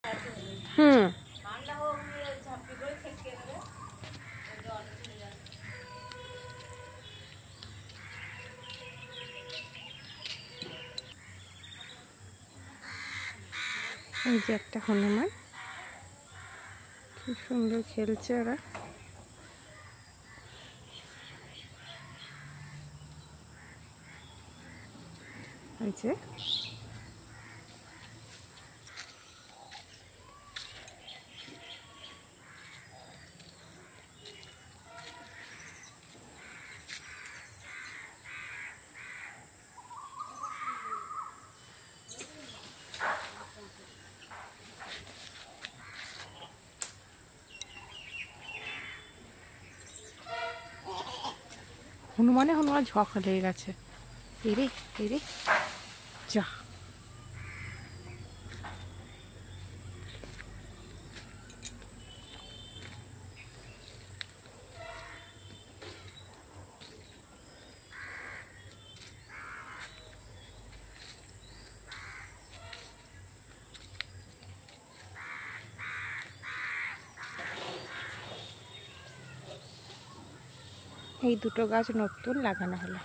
হুম এই যে একটা হনুমান, কি সুন্দর খেলছে ওরা। এই যে হনুমান ঝগড়া লেগে গেছে। এরে এরে যা, এই দুটো গাছ নতুন লাগানো হলো।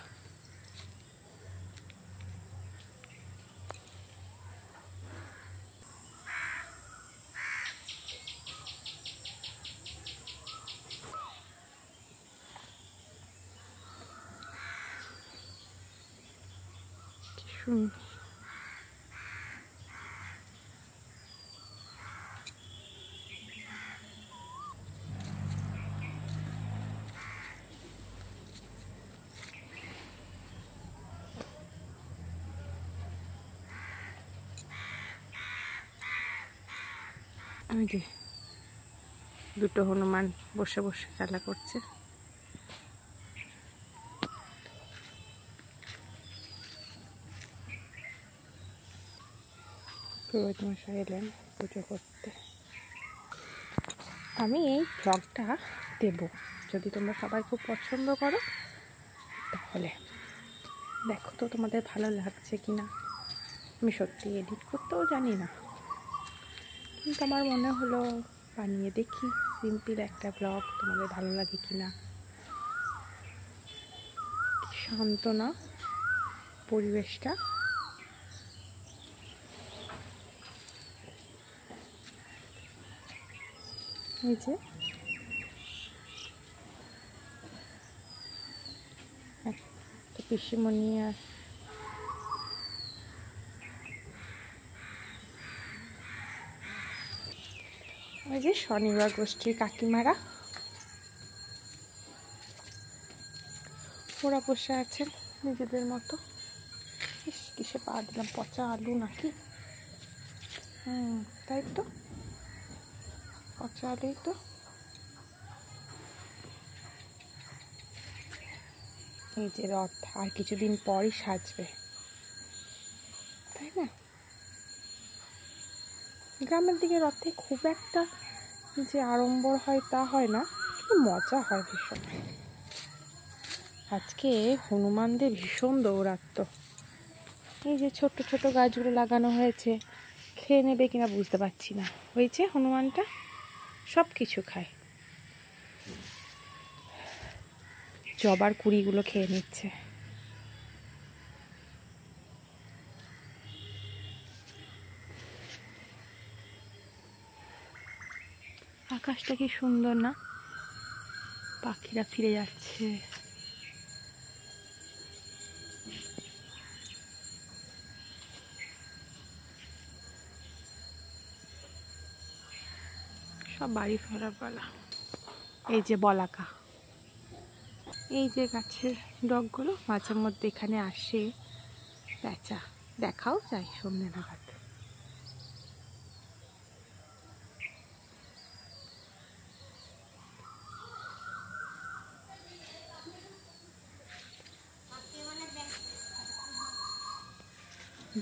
ওই যে দুটো হনুমান বসে বসে খেলা করছে। পুরোহিত মশাই এলেন পুজো করতে। আমি এই ব্লগটা দেব, যদি তোমরা সবাই খুব পছন্দ করো তাহলে দেখো তো তোমাদের ভালো লাগছে কি না। আমি সত্যি এডিট করতেও জানি না, কিন্তু আমার মনে হলো বানিয়ে দেখি সিম্পল একটা ব্লগ, তোমাদের ভালো লাগে কি না। শান্ত না পরিবেশটা, এই যে পিসিমণি আর ওই যে শনিবার গোষ্ঠীর কাকিমারা, ওরা বসে আছেন নিজেদের মতো। কিসে পা দিলাম, পচা আলু নাকি? তাই তো, পচা আলুই তো। এই যে রথ আর কিছুদিন পরই সাজবে, তাই না? গ্রামের দিকে রথে খুব একটা যে আড়ম্বর হয় তা হয় না, কিন্তু মজা হয় ভীষণ। আজকে হনুমানদের ভীষণ দৌরাত্ম্য। এই যে ছোট্ট ছোট গাছগুলো লাগানো হয়েছে, খেয়ে নেবে কিনা বুঝতে পারছি না। হয়েছে হনুমানটা সব কিছু খায়, জবার কুড়িগুলো খেয়ে নিচ্ছে। আকাশটা কি সুন্দর না, পাখিরা ফিরে যাচ্ছে। সব বাড়ি ফেরার পালা। এই যে বলাকা, এই যে গাছের ডগগুলো মাঝে মধ্যে এখানে আসে, প্যাঁচা দেখাও যায় সন্ধ্যে নাগাদ।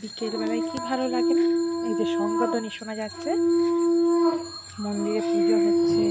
বিকেলবেলায় কি ভালো লাগে না। এই যে শঙ্খধ্বনি শোনা যাচ্ছে, মন্দিরে পুজো হচ্ছে।